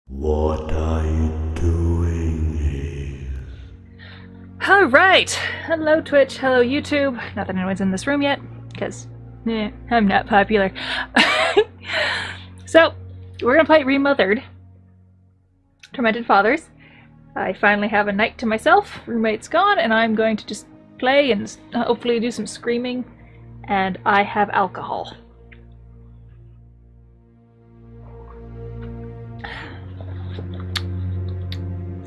What are you doing here? Alright! Hello Twitch, hello YouTube. Not that anyone's in this room yet, because I'm not popular. So, we're gonna play ReMothered Tormented Fathers. I finally have a night to myself, roommate's gone, and I'm going to just play and hopefully do some screaming, and I have alcohol.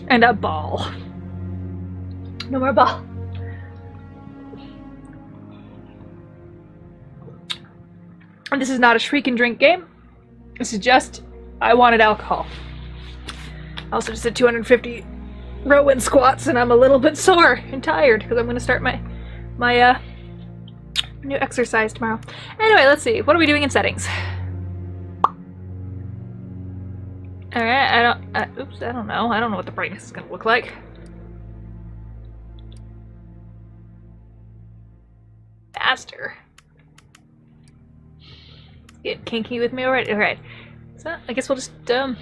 And a ball. No more ball. And this is not a shriek and drink game. This is just, I wanted alcohol. I also just did 250 row-in squats and I'm a little bit sore and tired because I'm going to start my new exercise tomorrow. Anyway, let's see. What are we doing in settings? Alright, I don't know. I don't know what the brightness is going to look like. Faster. Get kinky with me already. Alright. So, I guess we'll just, here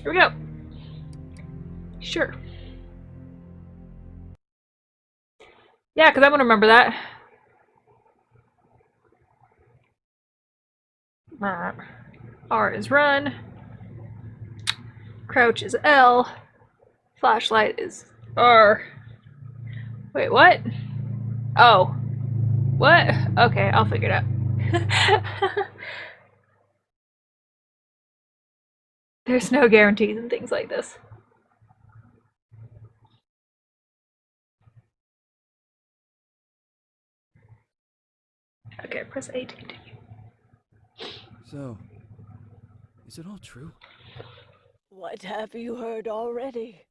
we go. Sure. Yeah, because I'm going to remember that. R is run. Crouch is L. Flashlight is R. Wait, what? Oh. What? Okay, I'll figure it out. There's no guarantees in things like this. Okay, press A to continue. So, is it all true? What have you heard already?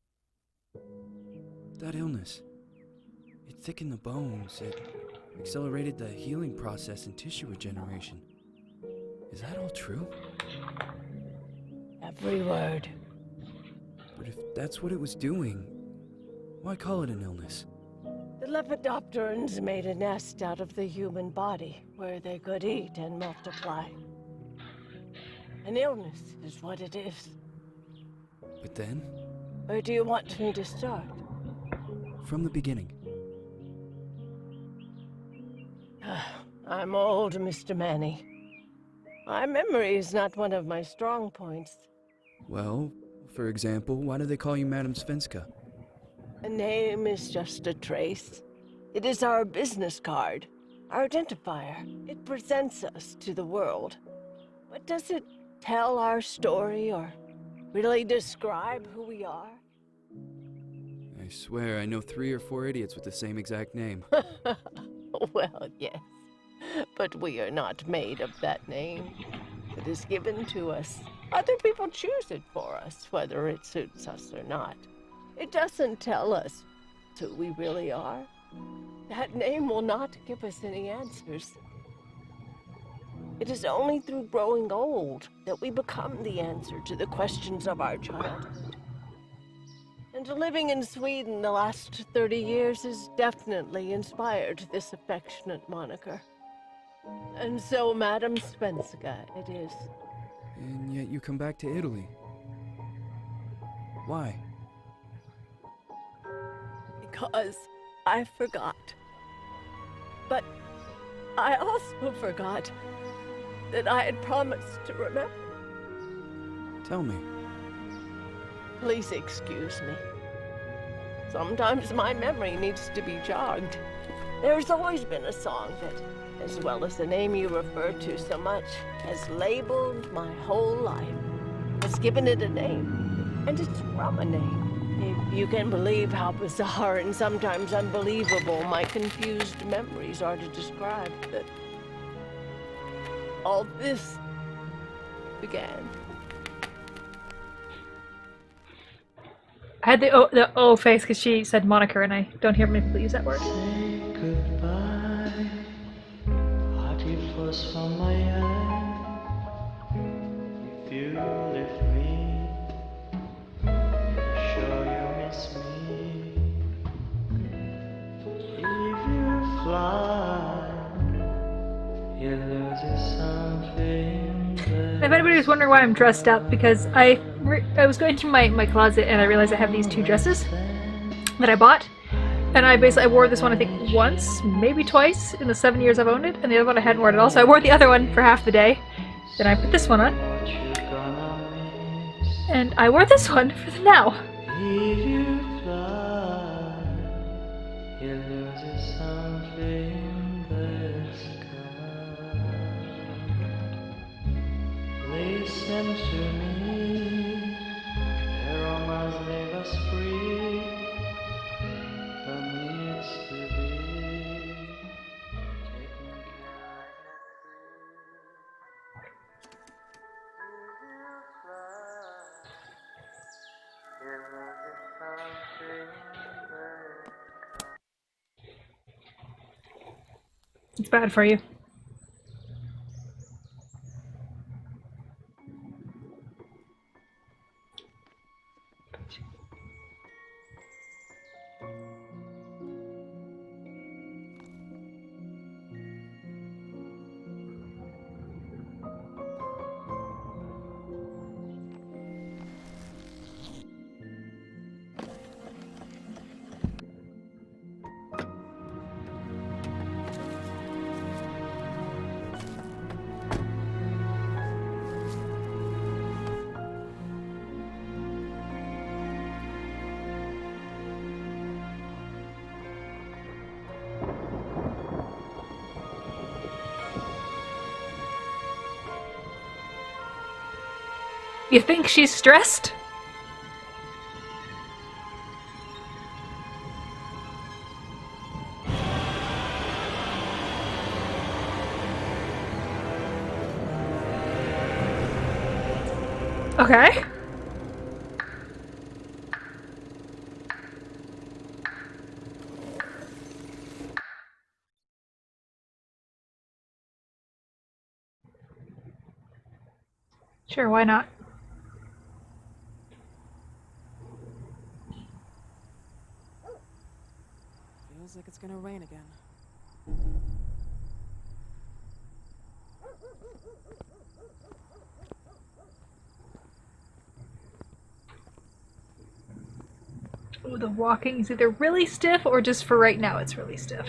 That illness. It thickened the bones. It accelerated the healing process and tissue regeneration. Is that all true? Every word. But if that's what it was doing, why call it an illness? The Lepidopterans made a nest out of the human body where they could eat and multiply. An illness is what it is. But then, Where do you want me to start? from the beginning. I'm old, Mr. Manny. My memory is not one of my strong points. Well, for example, why do they call you Madam Svenska? A name is just a trace. It is our business card, our identifier. It presents us to the world. But does it tell our story or really describe who we are? I swear I know 3 or 4 idiots with the same exact name. Well, yes. But we are not made of that name. It is given to us. Other people choose it for us, whether it suits us or not. It doesn't tell us who we really are. That name will not give us any answers. It is only through growing old that we become the answer to the questions of our childhood. And living in Sweden the last 30 years has definitely inspired this affectionate moniker. And so, Madam Svenska, it is. And yet you come back to Italy. Why? Because I forgot. But I also forgot that I had promised to remember. Tell me. Please excuse me. Sometimes my memory needs to be jogged. There's always been a song that, as well as the name you refer to so much, has labeled my whole life, has given it a name, and it's from a name. If you can believe how bizarre and sometimes unbelievable my confused memories are to describe that all this began. I had the O face because she said moniker and I don't hear many people use that word. Say goodbye. Party flows from my eye. If you leave me, sure you miss me. If you fly, you lose something. If anybody was wondering why I'm dressed up, because I I was going through my closet and I realized I have these two dresses that I bought. And I wore this one I think once, maybe twice in the 7 years I've owned it, and the other one I hadn't worn at all, so I wore the other one for half the day. Then I put this one on. And I wore this one for the now. Listen to me, aromas leave us free from needs to be taken care It's bad for you. You think she's stressed? Okay. Sure, why not? Feels like it's gonna rain again. Oh, the walking is either really stiff or just for right now it's really stiff.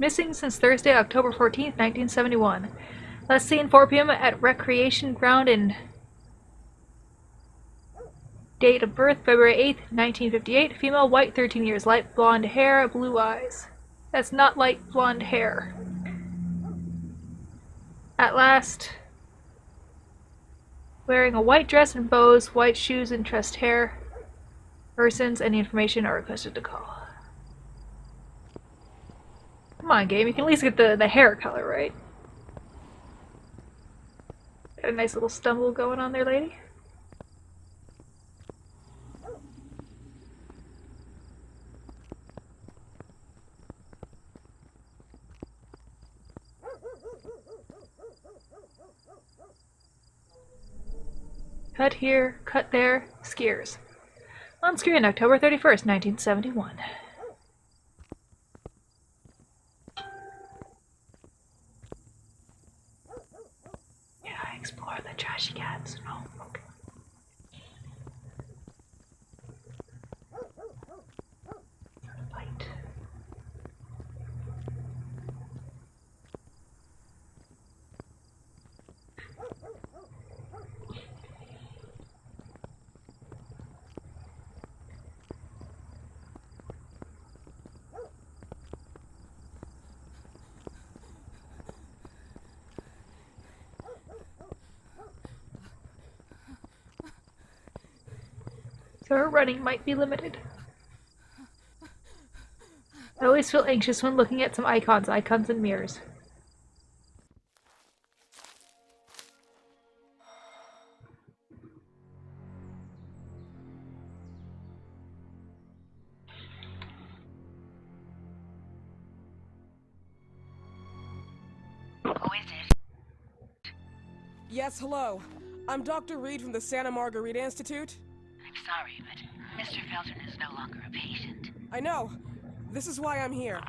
Missing since Thursday, October 14th, 1971. Last seen 4 p.m. at Recreation Ground in... Date of birth, February 8th, 1958. Female, white, 13 years. Light blonde hair, blue eyes. That's not light blonde hair. At last... Wearing a white dress and bows, white shoes and tressed hair. Persons, any information are requested to call. Come on, game. You can at least get the hair color right. Got a nice little stumble going on there, lady. Cut here, cut there, skiers. On screen, October 31st, 1971. Yeah, I explore the trashy cats. Oh, okay. Light. So her running might be limited. I always feel anxious when looking at some icons and mirrors. Who is it? Yes, hello. I'm Dr. Reed from the Santa Margarita Institute. I'm sorry, but Mr. Felton is no longer a patient. I know. This is why I'm here.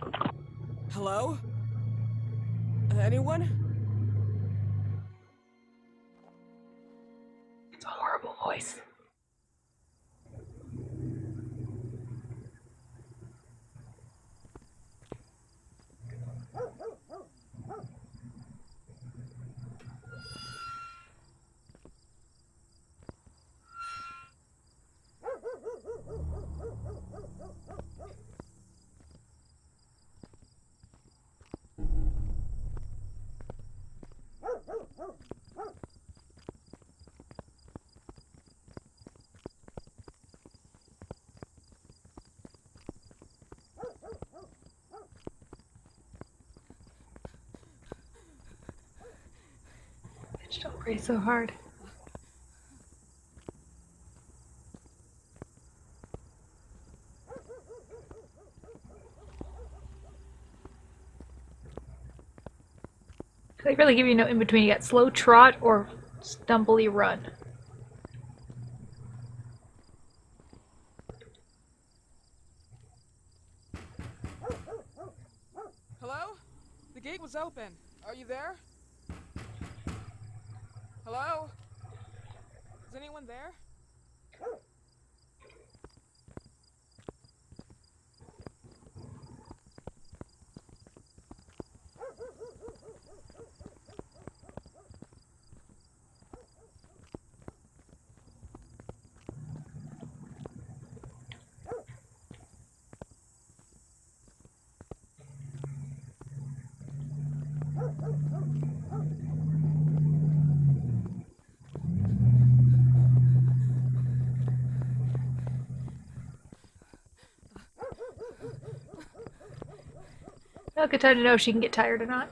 Hello? Anyone? It's a horrible voice. Bitch, don't breathe so hard. They really give you no in between. You got slow trot or stumbly run. Hello? The gate was open. Are you there? Hello? Is anyone there? Now, good time to know if she can get tired or not.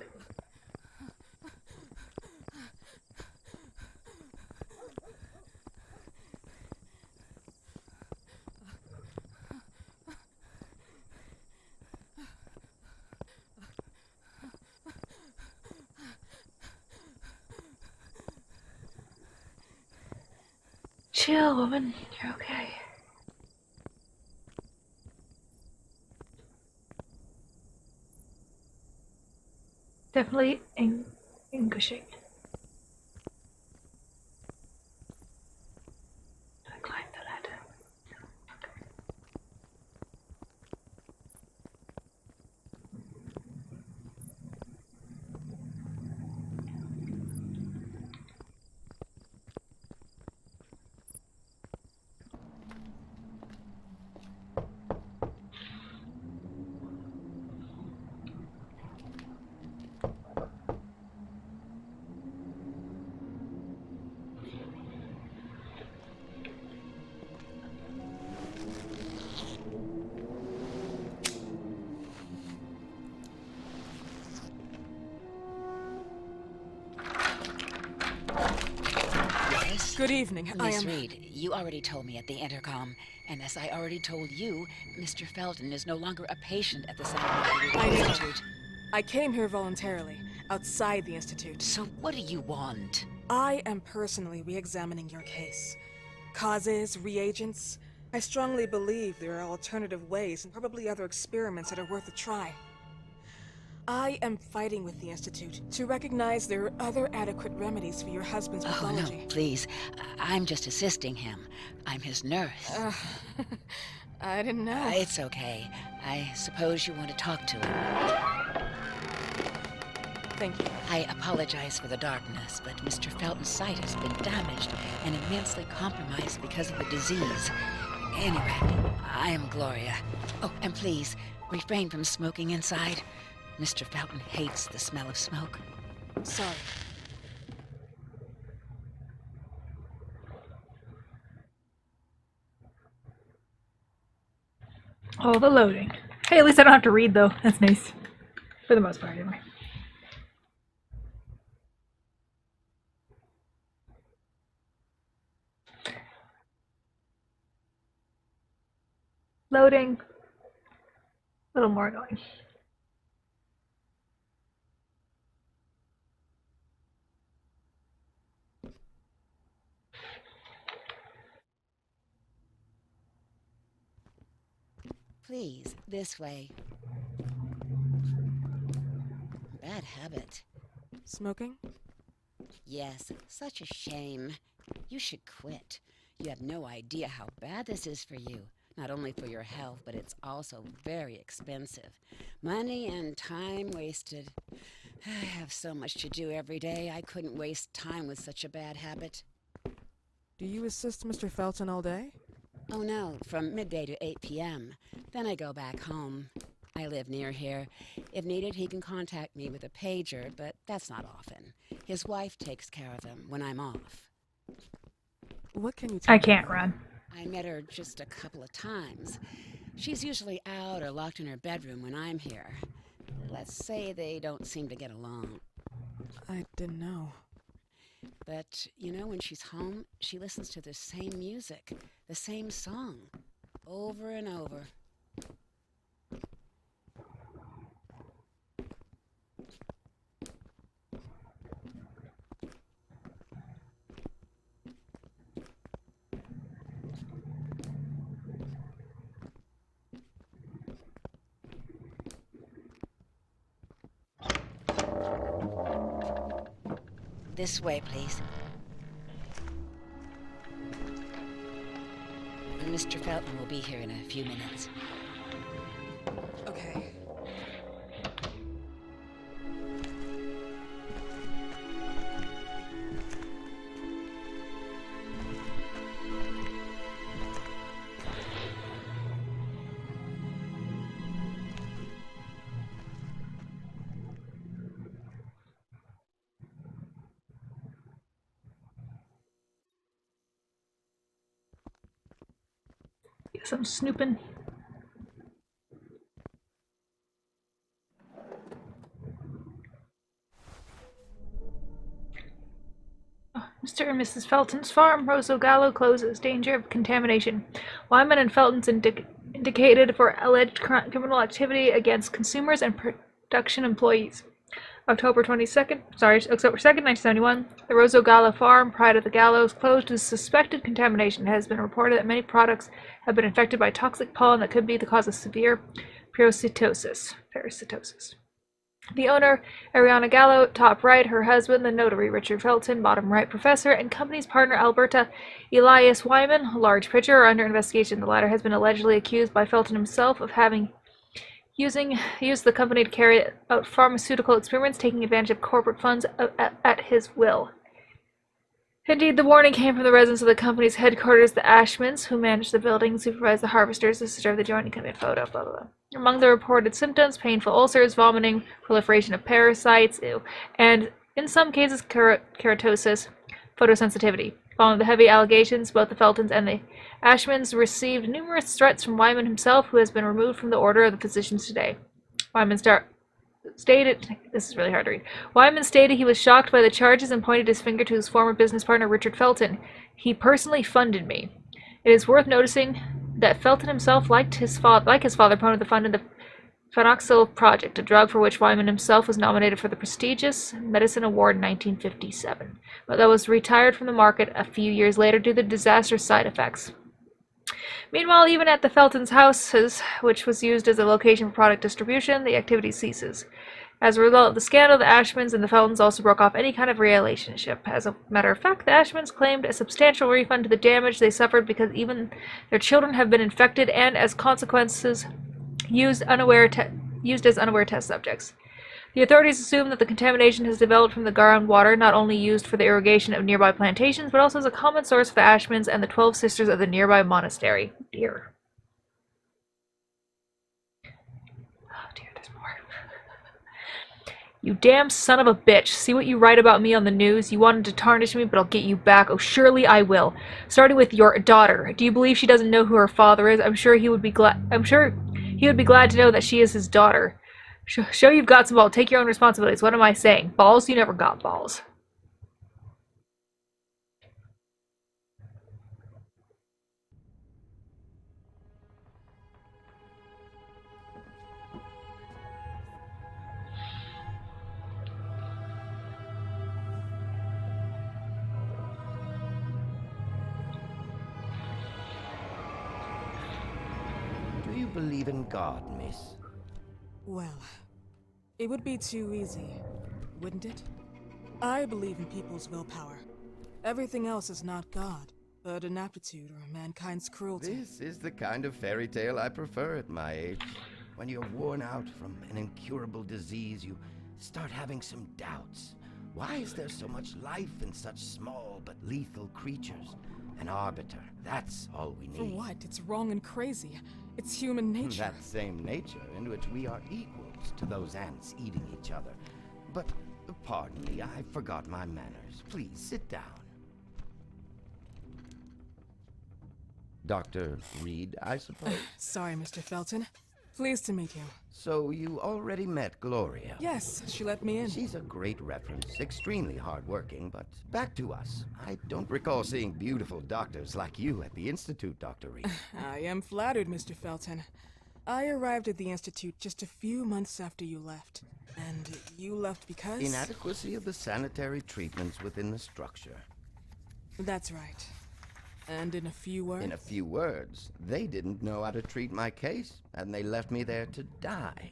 Chill, woman. You're okay. Definitely anguishing. I climbed the ladder. Yes? Good evening. I Miss am... Reed, you already told me at the intercom, and as I already told you, Mr. Felton is no longer a patient at the Santa Margarita I know. Institute. I came here voluntarily, outside the Institute. So what do you want? I am personally re-examining your case. Causes, reagents. I strongly believe there are alternative ways and probably other experiments that are worth a try. I am fighting with the Institute to recognize there are other adequate remedies for your husband's Oh, pathology. no, please. I'm just assisting him. I'm his nurse. I didn't know. It's okay. I suppose you want to talk to him. Thank you. I apologize for the darkness, but Mr. Felton's sight has been damaged and immensely compromised because of the disease. Anyway, I am Gloria. Oh, and please, refrain from smoking inside. Mr. Felton hates the smell of smoke. Sorry. Oh, the loading. Hey, at least I don't have to read, though. That's nice. For the most part, anyway. Loading. A little more annoying. Please, this way. Bad habit. Smoking? Yes, such a shame. You should quit. You have no idea how bad this is for you. Not only for your health, but it's also very expensive. Money and time wasted. I have so much to do every day. I couldn't waste time with such a bad habit. Do you assist Mr. Felton all day? Oh no, from midday to 8 p.m. Then I go back home. I live near here. If needed, he can contact me with a pager, but that's not often. His wife takes care of him when I'm off. What can you tell I me can't about run. I met her just a couple of times. She's usually out or locked in her bedroom when I'm here. Let's say they don't seem to get along. I didn't know. But, you know, when she's home, she listens to the same music, the same song, over and over. This way, please. Mr. Felton will be here in a few minutes. Okay. Guess I'm snooping. Mr. and Mrs. Felton's farm, Rosso Gallo closes. Danger of contamination. Wyman and Felton's indicated for alleged criminal activity against consumers and production employees. October 2nd, 1971, the Rosso Gallo farm, Pride of the Gallows, closed with suspected contamination. It has been reported that many products have been infected by toxic pollen that could be the cause of severe parasitosis. The owner, Ariana Gallo, top right, her husband, the notary Richard Felton, bottom right, professor, and company's partner Alberta Elias Wyman, large pitcher, are under investigation. The latter has been allegedly accused by Felton himself of having used the company to carry out pharmaceutical experiments, taking advantage of corporate funds at his will. Indeed, the warning came from the residents of the company's headquarters, the Ashmans, who manage the building, supervise the harvesters, the sister of the joining company photo, blah, blah, blah. Among the reported symptoms, painful ulcers, vomiting, proliferation of parasites, and, in some cases, keratosis, photosensitivity. Following the heavy allegations, both the Feltons and the Ashmans received numerous threats from Wyman himself, who has been removed from the order of the physicians today. Wyman stated, this is really hard to read. Wyman stated he was shocked by the charges and pointed his finger to his former business partner, Richard Felton. He personally funded me. It is worth noticing that Felton himself, like his father, promoted the fund in the Phenoxyl Project, a drug for which Wyman himself was nominated for the prestigious Medicine Award in 1957, but that was retired from the market a few years later due to disastrous side effects. Meanwhile, even at the Feltons' houses, which was used as a location for product distribution, the activity ceases. As a result of the scandal, the Ashmans and the Feltons also broke off any kind of relationship. As a matter of fact, the Ashmans claimed a substantial refund to the damage they suffered because even their children have been infected and, as consequences, used as unaware test subjects. The authorities assume that the contamination has developed from the groundwater not only used for the irrigation of nearby plantations, but also as a common source for the Ashmans and the 12 sisters of the nearby monastery. Dear. Oh dear, there's more. You damn son of a bitch. See what you write about me on the news? You wanted to tarnish me, but I'll get you back. Oh, surely I will. Starting with your daughter. Do you believe she doesn't know who her father is? I'm sure he would be glad to know that she is his daughter. Show you've got some balls. Take your own responsibilities. What am I saying? Balls? You never got balls. Do you believe in God, miss? Well, it would be too easy, wouldn't it? I believe in people's willpower. Everything else is not God, but an aptitude or mankind's cruelty. This is the kind of fairy tale I prefer at my age. When you're worn out from an incurable disease, you start having some doubts. Why is there so much life in such small but lethal creatures? An arbiter, that's all we need. For what? It's wrong and crazy. It's human nature. That same nature in which we are equals to those ants eating each other. But, pardon me, I forgot my manners. Please, sit down. Dr. Reed, I suppose? Sorry, Mr. Felton. Pleased to meet you. So you already met Gloria? Yes, she let me in. She's a great reference, extremely hardworking, but back to us. I don't recall seeing beautiful doctors like you at the Institute, Dr. Reed. I am flattered, Mr. Felton. I arrived at the Institute just a few months after you left. And you left because? Inadequacy of the sanitary treatments within the structure. That's right. And in a few words? In a few words, they didn't know how to treat my case, and they left me there to die.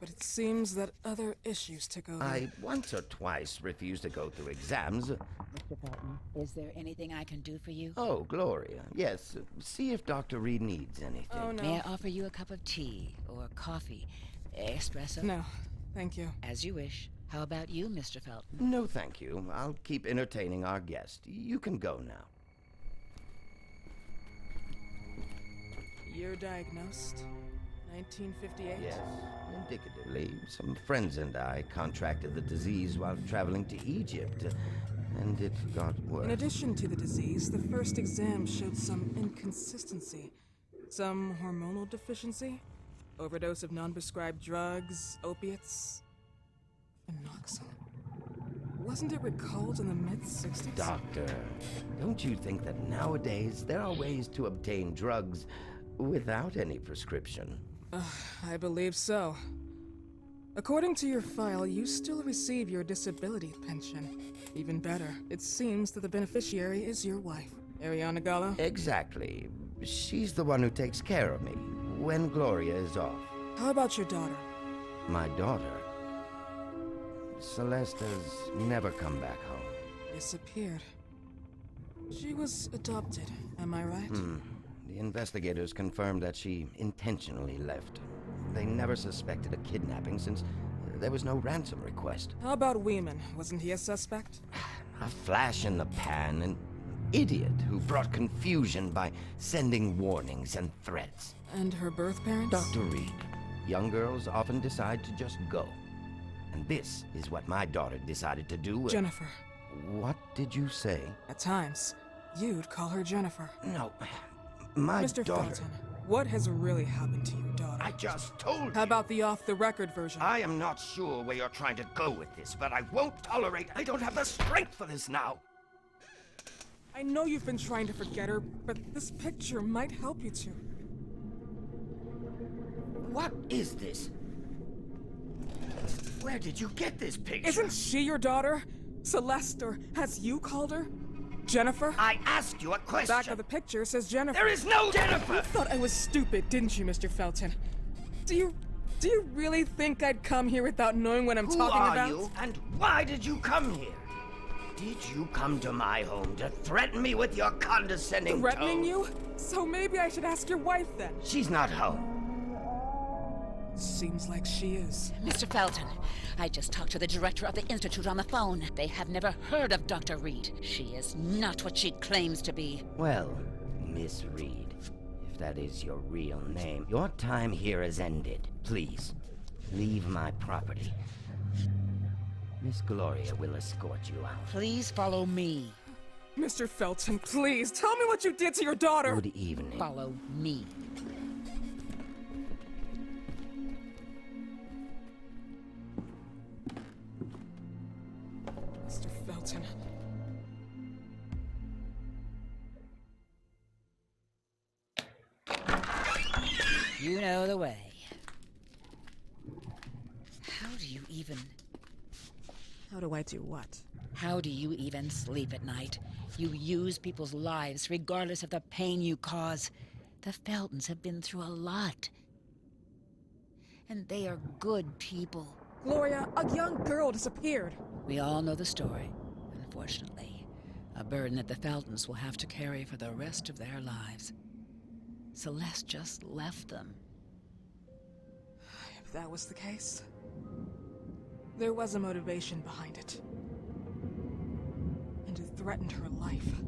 But it seems that other issues took over. I once or twice refused to go through exams. Mr. Felton, is there anything I can do for you? Oh, Gloria. Yes, see if Dr. Reed needs anything. Oh, no. May I offer you a cup of tea or coffee? Espresso? No, thank you. As you wish. How about you, Mr. Felton? No, thank you. I'll keep entertaining our guest. You can go now. You're diagnosed? 1958? Yes, indicatively. Some friends and I contracted the disease while traveling to Egypt, and it got worse. In addition to the disease, the first exam showed some inconsistency. Some hormonal deficiency? Overdose of non-prescribed drugs, opiates, phenoxyl. Wasn't it recalled in the mid-60s? Doctor, don't you think that nowadays there are ways to obtain drugs without any prescription? I believe so. According to your file, you still receive your disability pension. Even better, it seems that the beneficiary is your wife, Ariana Gallo. Exactly. She's the one who takes care of me when Gloria is off. How about your daughter? My daughter, Celeste, has never come back home. Disappeared. She was adopted, am I right? The investigators confirmed that she intentionally left. They never suspected a kidnapping since there was no ransom request. How about Weeman? Wasn't he a suspect? A flash in the pan, an idiot who brought confusion by sending warnings and threats. And her birth parents? Dr. Reed, young girls often decide to just go. And this is what my daughter decided to do. Jennifer. What did you say? At times, you'd call her Jennifer. No, my Mr. daughter. Felton, what has really happened to your daughter? I just told you. How about the off-the-record version? I am not sure where you're trying to go with this, but I won't tolerate. I don't have the strength for this now. I know you've been trying to forget her, but this picture might help you to. What is this? Where did you get this picture? Isn't she your daughter? Celeste, or as you called her? Jennifer? I asked you a question. Back of the picture says Jennifer. There is no Jennifer! You thought I was stupid, didn't you, Mr. Felton? Do you really think I'd come here without knowing what I'm talking about? Who are you, and why did you come here? Did you come to my home to threaten me with your condescending Threatening tone? you? So maybe I should ask your wife then. She's not home. Seems like she is. Mr. Felton, I just talked to the director of the Institute on the phone. They have never heard of Dr. Reed. She is not what she claims to be. Well, Miss Reed, if that is your real name, your time here has ended. Please, leave my property. Miss Gloria will escort you out. Please follow me. Mr. Felton, please, tell me what you did to your daughter! Good evening. Follow me. Mr. Felton. You know the way. How do you even... How do I do what? How do you even sleep at night? You use people's lives regardless of the pain you cause. The Feltons have been through a lot. And they are good people. Gloria, a young girl disappeared. We all know the story, unfortunately. A burden that the Feltons will have to carry for the rest of their lives. Celeste just left them. If that was the case, there was a motivation behind it. And it threatened her life.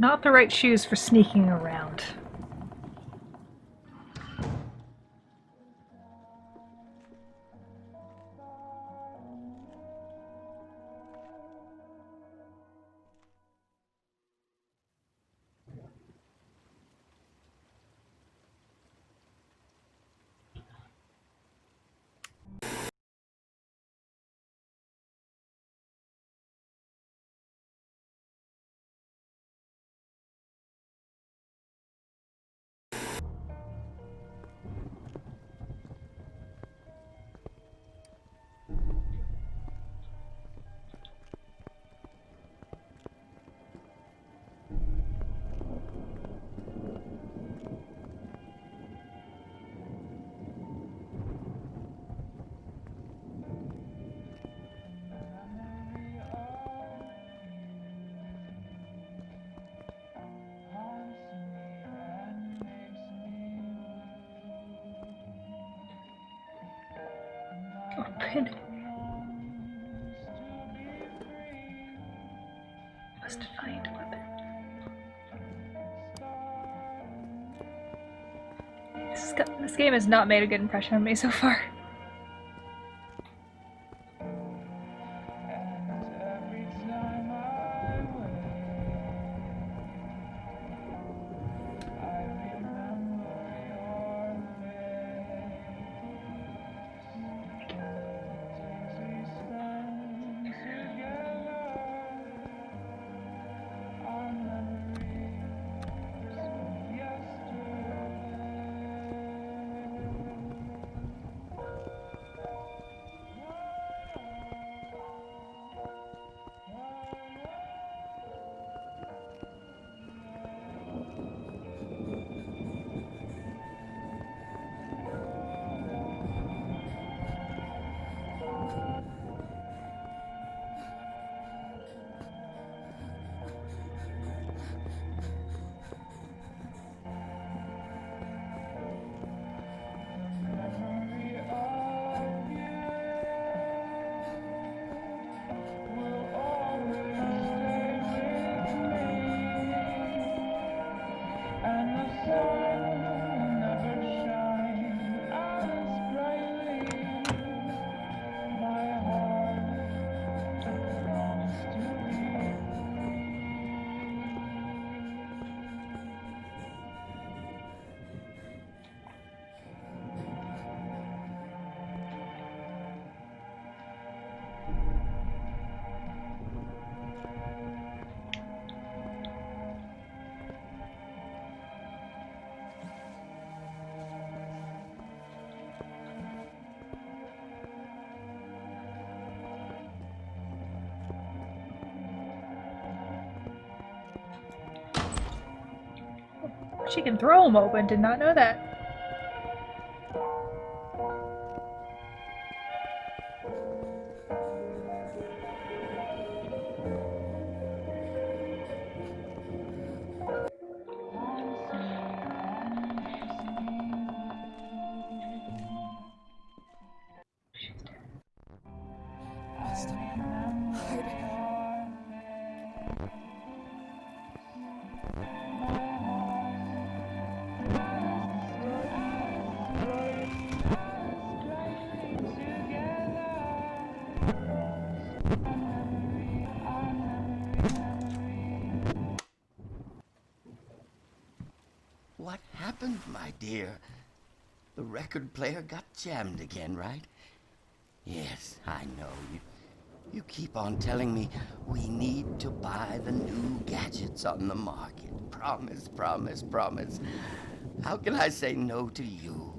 Not the right shoes for sneaking around. Open. Must find weapon. This game has not made a good impression on me so far. She can throw them open. Did not know that. Must hide. What happened, my dear? The record player got jammed again, right? Yes, I know. You keep on telling me we need to buy the new gadgets on the market. Promise, promise, promise. How can I say no to you?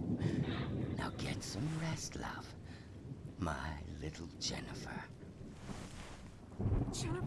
Now get some rest, love. My little Jennifer. Jennifer.